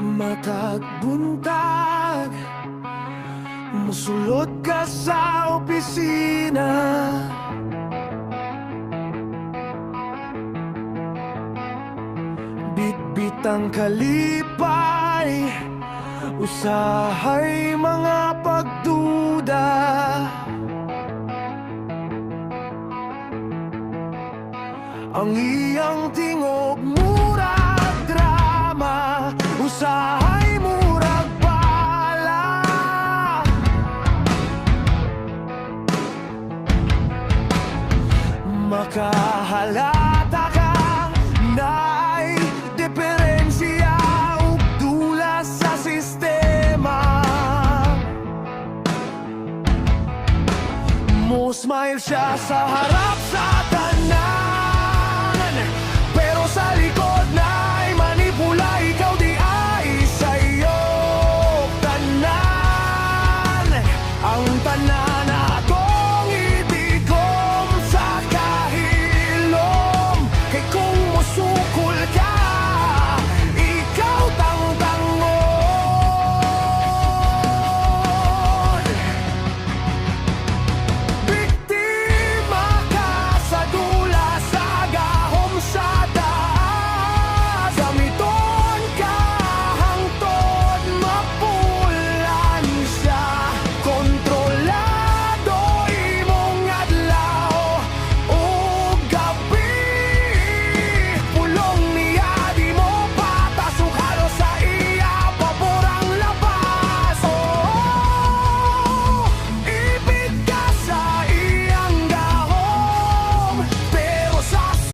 Matag buntag, musulod ka sa opisina. Bitbit ang kalipay, usahay mga pagduda. Ang iyang tingog murag drama, usahay murag bala. Makahalata ka na'y diferensya ug dula sa sistema. Mo smile siya sa harap sa